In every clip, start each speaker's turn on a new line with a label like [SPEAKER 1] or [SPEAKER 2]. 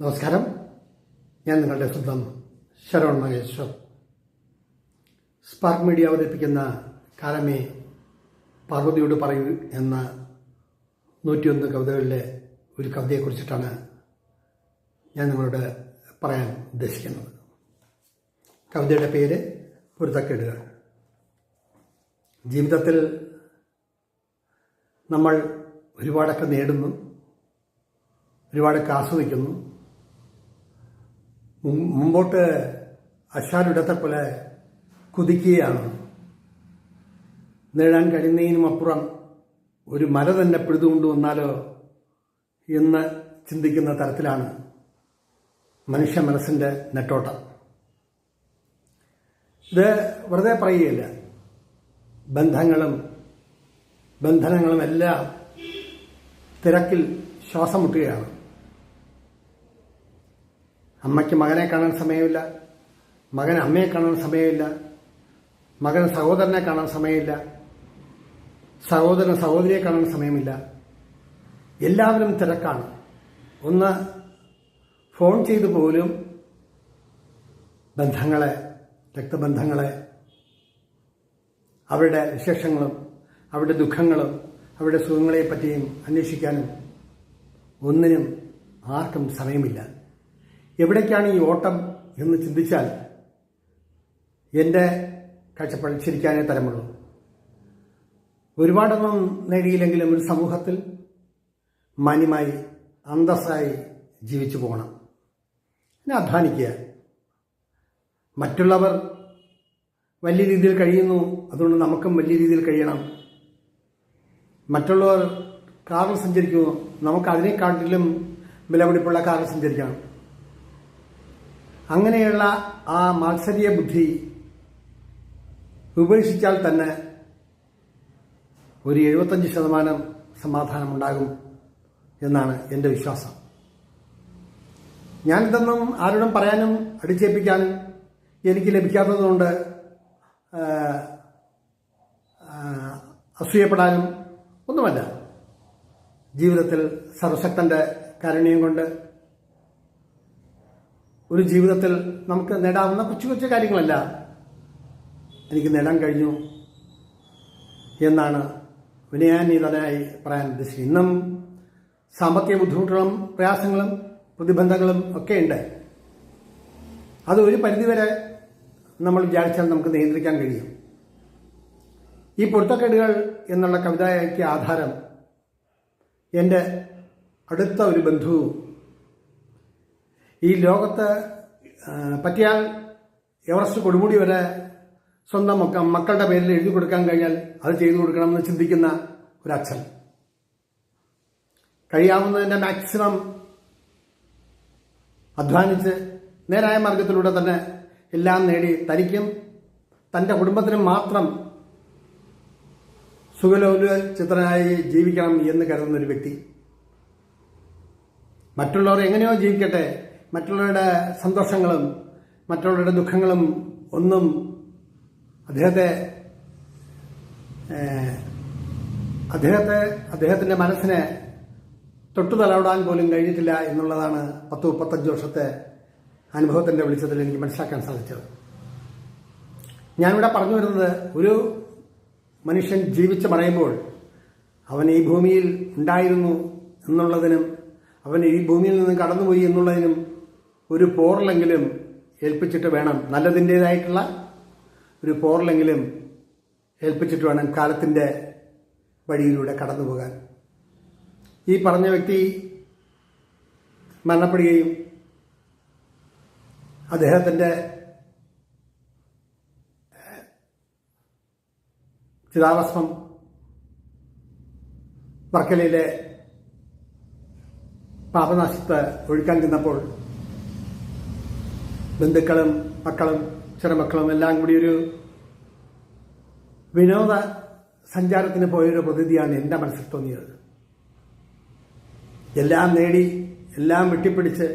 [SPEAKER 1] നമസ്കാരം. ഞാൻ നിങ്ങളുടെ സ്വന്തം ശരവൺ മഹേശ്വർ. സ്പാർക്ക് മീഡിയ അവതരിപ്പിക്കുന്ന കാലമേ പാർവതിയോട് പറയൂ എന്ന 101 കവിതകളിലെ ഒരു കവിതയെക്കുറിച്ചിട്ടാണ് ഞാൻ നിങ്ങളോട് പറയാൻ ഉദ്ദേശിക്കുന്നത്. കവിതയുടെ പേര് പൊരുത്തക്കേടുകൾ. ജീവിതത്തിൽ നമ്മൾ ഒരുപാടൊക്കെ നേടുന്നു, ഒരുപാടൊക്കെ ആസ്വദിക്കുന്നു. മുമ്പോട്ട് അശ്വാരൂഢത്തെ പോലെ കുതിക്കുകയാണ്. നേടാൻ കഴിയുന്നതിനും അപ്പുറം ഒരു മല തന്നെ പിഴുതുകൊണ്ടു വന്നാലോ എന്ന് ചിന്തിക്കുന്ന തരത്തിലാണ് മനുഷ്യ മനസ്സിൻ്റെ നെട്ടോട്ടം. ഇത് വെറുതെ പറയുകയില്ല. ബന്ധനങ്ങളും എല്ലാം തിരക്കിൽ ശ്വാസം മുട്ടുകയാണ്. അമ്മയ്ക്ക് മകനെ കാണാൻ സമയമില്ല, മകൻ അമ്മയെ കാണാൻ സമയമില്ല, മകൻ സഹോദരനെ കാണാൻ സമയമില്ല, സഹോദരൻ സഹോദരിയെ കാണാൻ സമയമില്ല. എല്ലാവരും തിരക്കാണ്. ഒന്ന് ഫോൺ ചെയ്തു പോലും ബന്ധങ്ങളെ, രക്തബന്ധങ്ങളെ, അവരുടെ വിശേഷങ്ങളും അവരുടെ ദുഃഖങ്ങളും അവരുടെ സുഖങ്ങളെപ്പറ്റിയും അന്വേഷിക്കാനും ഒന്നിനും ആർക്കും സമയമില്ല. എവിടേക്കാണ് ഈ ഓട്ടം എന്ന് ചിന്തിച്ചാൽ എൻ്റെ കാഴ്ചപ്പാടിൽ ചിരിക്കാനേ തരമുള്ളൂ. ഒരുപാടൊന്നും നേടിയില്ലെങ്കിലും ഒരു സമൂഹത്തിൽ മാന്യമായി അന്തസ്സായി ജീവിച്ചു പോകണം. പിന്നെ അധ്വാനിക്കുക. മറ്റുള്ളവർ വലിയ രീതിയിൽ കഴിയുന്നു, അതുകൊണ്ട് നമുക്കും വലിയ രീതിയിൽ കഴിയണം. മറ്റുള്ളവർ കാറിൽ സഞ്ചരിക്കുന്നു, നമുക്ക് അതിനെക്കാട്ടിലും വിലപിടിപ്പുള്ള കാറിൽ സഞ്ചരിക്കണം. അങ്ങനെയുള്ള ആ മാത്സര്യ ബുദ്ധി ഉപേക്ഷിച്ചാൽ തന്നെ ഒരു 75% സമാധാനമുണ്ടാകും എന്നാണ് എൻ്റെ വിശ്വാസം. ഞാനിതൊന്നും ആരോടും പറയാനും അടിച്ചേൽപ്പിക്കാനും എനിക്ക് ലഭിക്കാത്തതുകൊണ്ട് അസൂയപ്പെടാനും ഒന്നുമല്ല. ജീവിതത്തിൽ സർവശക്തന്റെ കാരുണ്യം കൊണ്ട് ഒരു ജീവിതത്തിൽ നമുക്ക് നേടാവുന്ന കൊച്ചു കൊച്ചു കാര്യങ്ങളല്ല എനിക്ക് നേടാൻ കഴിഞ്ഞു എന്നാണ് വിനയാന്വിതനായി പറയാൻ ഉദ്ദേശിക്കുന്നത്. ഇന്നും സാമ്പത്തിക ബുദ്ധിമുട്ടുകളും പ്രയാസങ്ങളും പ്രതിബന്ധങ്ങളും ഒക്കെ ഉണ്ട്. അത് ഒരു പരിധിവരെ നമ്മൾ വിചാരിച്ചാൽ നമുക്ക് നിയന്ത്രിക്കാൻ കഴിയും. ഈ പൊരുത്തക്കേടുകൾ എന്നുള്ള കവിതയ്ക്ക് ആധാരം എൻ്റെ അടുത്ത ഒരു ബന്ധു ഈ ലോകത്ത് പറ്റിയാൽ എവറസ്റ്റ് കൊടുമുടി വരെ സ്വന്തം മക്കളുടെ പേരിൽ എഴുതി കൊടുക്കാൻ കഴിഞ്ഞാൽ അത് ചെയ്തു കൊടുക്കണമെന്ന് ചിന്തിക്കുന്ന ഒരച്ഛൻ, കഴിയാവുന്നതിൻ്റെ മാക്സിമം അധ്വാനിച്ച് നേരായ മാർഗത്തിലൂടെ തന്നെ എല്ലാം നേടി തനിക്കും തൻ്റെ കുടുംബത്തിനും മാത്രം സുഖലോലുചിത്രനായി ജീവിക്കണം എന്ന് കരുതുന്ന ഒരു വ്യക്തി. മറ്റുള്ളവർ എങ്ങനെയോ ജീവിക്കട്ടെ, മറ്റുള്ളവരുടെ സന്തോഷങ്ങളും മറ്റുള്ളവരുടെ ദുഃഖങ്ങളും ഒന്നും അദ്ദേഹത്തിന്റെ മനസ്സിനെ തൊട്ടു തലോടാൻ പോലും കഴിഞ്ഞിട്ടില്ല എന്നുള്ളതാണ് 10-35 വർഷത്തെ അനുഭവത്തിന്റെ വെളിച്ചത്തിൽ എനിക്ക് മനസ്സിലാക്കാൻ സാധിച്ചത്. ഞാനിവിടെ പറഞ്ഞു വരുന്നത്, ഒരു മനുഷ്യൻ ജീവിച്ച് മറയുമ്പോൾ അവൻ ഈ ഭൂമിയിൽ ഉണ്ടായിരുന്നു എന്നുള്ളതിനും അവൻ ഈ ഭൂമിയിൽ നിന്ന് കടന്നുപോയി എന്നുള്ളതിനും ഒരു പോറലെങ്കിലും ഏൽപ്പിച്ചിട്ട് വേണം, നല്ലതിൻ്റെതായിട്ടുള്ള ഒരു പോറലെങ്കിലും ഏൽപ്പിച്ചിട്ട് വേണം കാലത്തിൻ്റെ വഴിയിലൂടെ കടന്നു പോകാൻ. ഈ പറഞ്ഞ വ്യക്തി മരണപ്പെടുകയും അദ്ദേഹത്തിൻ്റെ ചിതാഭസ്മം വർക്കലയിലെ പാപനാശത്ത് ഒഴുക്കാൻ ചെന്നപ്പോൾ ബന്ധുക്കളും മക്കളും ചെറുമക്കളും എല്ലാം കൂടി ഒരു വിനോദ സഞ്ചാരത്തിന് പോയൊരു പ്രതിനിധിയാണ് എൻ്റെ മനസ്സിൽ തോന്നിയത്. എല്ലാം നേടി, എല്ലാം വെട്ടിപ്പിടിച്ച്,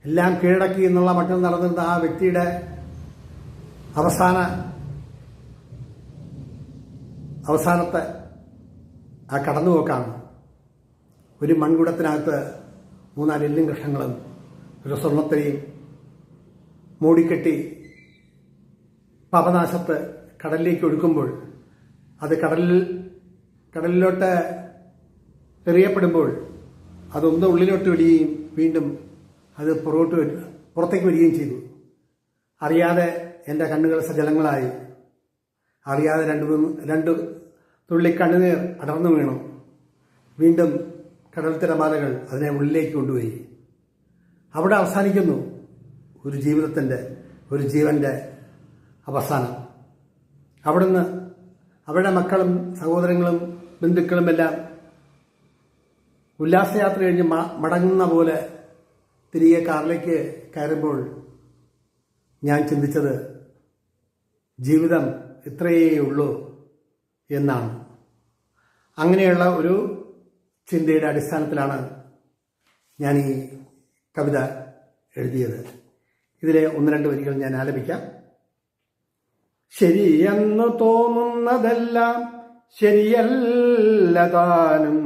[SPEAKER 1] എല്ലാം കീഴടക്കി എന്നുള്ള മട്ടിൽ നടന്നിരുന്ന ആ വ്യക്തിയുടെ അവസാനത്തെ ആ കടന്നുപോക്കാണ് ഒരു മൺകുടത്തിനകത്ത് 3-4 എല്ലും കഷ്ണങ്ങളും ഒരു സ്വർണ്ണത്തരിയും മൂടിക്കെട്ടി പാപനാശത്ത് കടലിലേക്ക് ഒഴുക്കുമ്പോൾ അത് കടലിലോട്ട് എറിയപ്പെടുമ്പോൾ അതൊന്ന് ഉള്ളിലോട്ട് വരികയും വീണ്ടും അത് പുറത്തേക്ക് വരികയും ചെയ്തു. അറിയാതെ എൻ്റെ കണ്ണുകൾ സജലങ്ങളായി. അറിയാതെ രണ്ട് തുള്ളി കണ്ണുനീർ അടർന്നു വീണു. വീണ്ടും കടൽ തിരമാലകൾ അതിനെ ഉള്ളിലേക്ക് കൊണ്ടുപോയി. അവിടെ അവസാനിക്കുന്നു ഒരു ജീവന്റെ അവസാനം. അവിടുന്ന് അവരുടെ മക്കളും സഹോദരങ്ങളും ബന്ധുക്കളും എല്ലാം ഉല്ലാസയാത്ര കഴിഞ്ഞ് മടങ്ങുന്ന പോലെ തിരികെ കാറിലേക്ക് കയറുമ്പോൾ ഞാൻ ചിന്തിച്ചത് ജീവിതം ഇത്രയേ ഉള്ളൂ എന്നാണ്. അങ്ങനെയുള്ള ഒരു ചിന്തയുടെ അടിസ്ഥാനത്തിലാണ് ഞാൻ ഈ കവിത എഴുതിയത്. ഇതിലെ ഒന്ന് രണ്ട് വരികൾ ഞാൻ ആലപിക്കാം. ശരിയെന്നു തോന്നുന്നതെല്ലാം ശരിയല്ല താനും,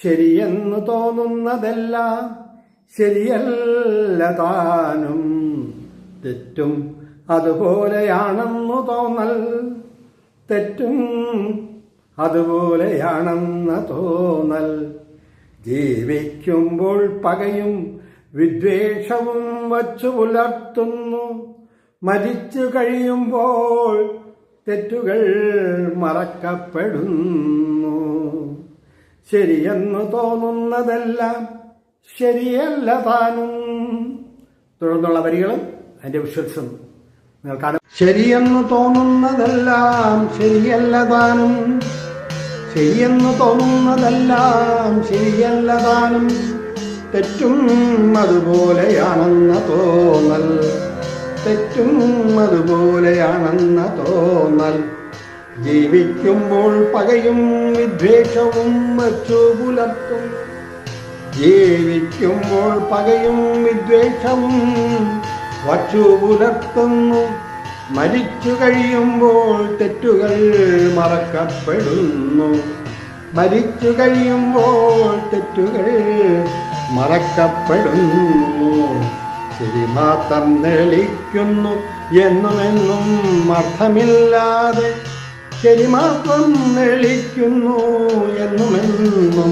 [SPEAKER 1] ശരിയെന്നു തോന്നുന്നതെല്ലാം ശരിയല്ല താനും, തെറ്റും അതുപോലെയാണെന്നു തോന്നൽ, തെറ്റും അതുപോലെയാണെന്ന് തോന്നൽ, ജീവിക്കുമ്പോൾ പകയും വിദ്വേഷവും വച്ചു പുലർത്തുന്നു, മരിച്ചു കഴിയുമ്പോൾ തെറ്റുകൾ മറക്കപ്പെടുന്നു. ശരിയെന്നു തോന്നുന്നതെല്ലാം ശരിയല്ല താനും. തുടർന്നുള്ള വരികളും അതിന്റെ വിഷ്വൽസും നിങ്ങൾ കാണും. ശരിയെന്ന് തോന്നുന്നതെല്ലാം ശരിയല്ല താനും, ശരിയെന്ന് തോന്നുന്നതെല്ലാം ശരിയല്ല താനും, തെറ്റും അതുപോലെയാണെന്ന തോന്നൽ, തെറ്റും അതുപോലെയാണെന്ന തോന്നൽ, ജീവിക്കുമ്പോൾ പകയും വിദ്വേഷവും വച്ചു പുലർത്തും, ജീവിക്കുമ്പോൾ പകയും വിദ്വേഷവും വച്ചു പുലർത്തുന്നു, മരിച്ചു കഴിയുമ്പോൾ തെറ്റുകൾ മറക്കപ്പെടുന്നു, മരിച്ചു കഴിയുമ്പോൾ തെറ്റുകൾ മറക്കപ്പെടുന്നു. ശരി മാത്രം തെളിക്കുന്നു എന്നുമെന്നും അർത്ഥമില്ലാതെ, ശരി മാത്രം തെളിക്കുന്നു എന്നുമെന്നും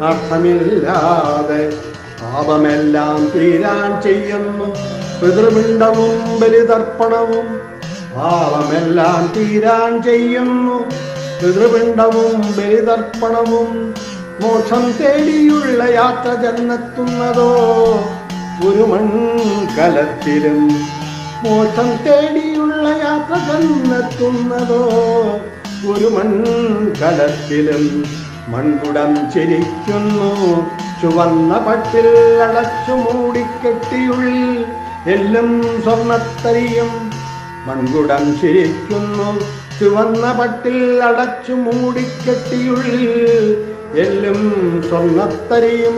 [SPEAKER 1] അർത്ഥമില്ലാതെ, പാപമെല്ലാം തീരാൻ ചെയ്യുന്നു പിതൃപിണ്ഡവും ബലിതർപ്പണവും, പാപമെല്ലാം തീരാൻ ചെയ്യുന്നു പിതൃപിണ്ഡവും ബലിതർപ്പണവും, മോക്ഷം തേടിയുള്ള യാത്ര ചെന്നെത്തുന്നതോ ഒരു മൺകലത്തിലും, മോക്ഷം തേടിയുള്ള യാത്ര ചെന്നെത്തുന്നതോ ഒരു മൺകലത്തിലും, മൺകുടം ചിരിക്കുന്നു ചുവന്ന പട്ടിൽ അടച്ചു മൂടിക്കെട്ടിയുള്ളിൽ എല്ലും സ്വർണ്ണത്തരിയും, മൺകുടം ചിരിക്കുന്നു ചുവന്ന പട്ടിൽ അടച്ചു മൂടിക്കെട്ടിയുള്ളിൽ എല്ലും സ്വർണ്ണത്തരിയും,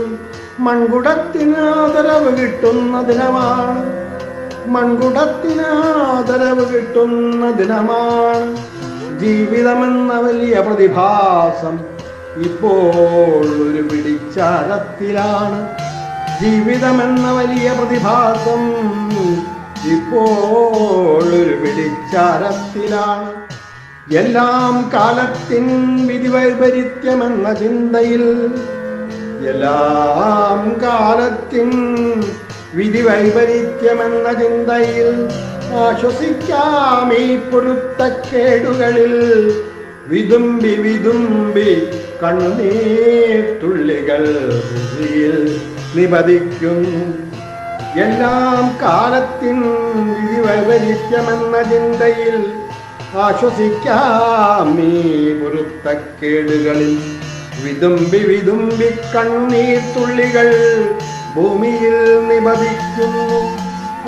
[SPEAKER 1] മൺകുടത്തിന് ആദരവ് കിട്ടുന്ന ദിനമാണ്, മൺകുടത്തിന് ആദരവ് കിട്ടുന്ന ദിനമാണ്, ജീവിതമെന്ന വലിയ പ്രതിഭാസം ഇപ്പോൾ ഒരു പിടിച്ചാരത്തിലാണ്, ജീവിതമെന്ന വലിയ പ്രതിഭാസം ഇപ്പോൾ ഒരു പിടിച്ചാരത്തിലാണ്, എല്ലാം കാലത്തിൻ വിധി വൈപരീത്യമെന്ന ചിന്തയിൽ, എല്ലാം കാലത്തിൻ വിധി വൈപരീത്യമെന്ന ചിന്തയിൽ ആശ്വസിക്കാം ഈ പൊരുത്തക്കേടുകളിൽ, വിതുമ്പി വിതുമ്പി കണ്ണീർത്തുള്ളികൾ നിപതിക്കുന്നു, എല്ലാം കാലത്തിൻ വിധി വൈപരീത്യമെന്ന ചിന്തയിൽ ആശ്വസിക്കാം ഈ പൊരുത്തക്കേടുകളിൽ, വിതുമ്പി വിതുമ്പി കണ്ണീർത്തുള്ളികൾ ഭൂമിയിൽ നിപതിക്കുന്നു,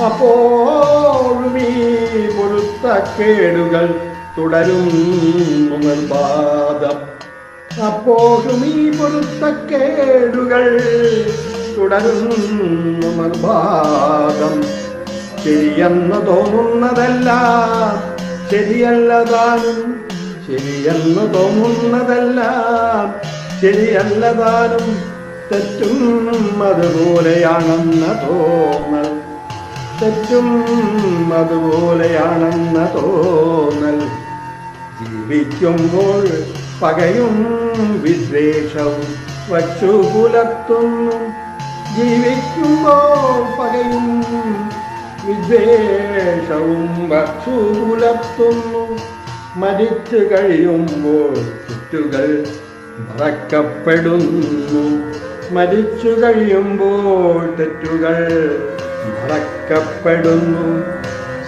[SPEAKER 1] അപ്പോഴും ഈ പൊരുത്തക്കേടുകൾ തുടരുന്നു നിർബാധം, അപ്പോഴും ഈ പൊരുത്തക്കേടുകൾ തുടരുന്നു നിർബാധം. ശരിയെന്ന് തോന്നുന്നതെല്ലാം ശരിയല്ല താനും, ശരിയെന്ന് തോന്നുന്നതെല്ലാം ശരിയല്ല താനും,
[SPEAKER 2] തെറ്റും അതുപോലെയാണെന്ന തോന്നൽ, തെറ്റും അതുപോലെയാണെന്ന തോന്നൽ. ജീവിക്കുമ്പോൾ പകയും വിദ്വേഷവും വച്ചു പുലർത്തുന്നു, ജീവിക്കുമ്പോൾ പകയും വിദ്വേഷവും വച്ചു പുലർത്തുന്നു. മരിച്ചു കഴിയുമ്പോൾ തെറ്റുകൾ മറക്കപ്പെടുന്നു, മരിച്ചു കഴിയുമ്പോൾ തെറ്റുകൾ മറക്കപ്പെടുന്നു.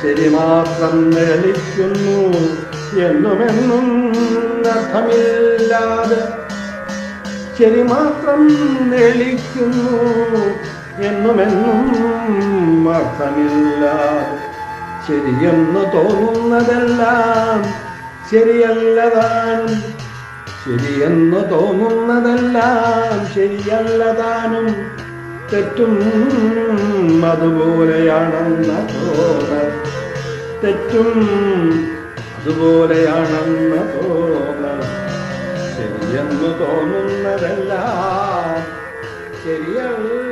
[SPEAKER 2] ശരി മാത്രം നിഴലിക്കുന്നു എന്നുമെന്നും അർത്ഥമില്ലാതെ, ശരി മാത്രം നിഴലിക്കുന്നു എന്നുമെന്നും അർത്ഥമില്ലാതെ. ശരിയെന്ന് തോന്നുന്നതെല്ലാം ശരിയല്ലതാനും, ശരിയെന്ന് തോന്നുന്നതെല്ലാം ശരിയല്ലതാനും. തെറ്റും അതുപോലെയാണെന്ന തോന്നൽ, തെറ്റും അതുപോലെയാണെന്ന തോന്നൽ. ശരിയെന്ന് തോന്നുന്നതെല്ലാം ശരിയല്ല.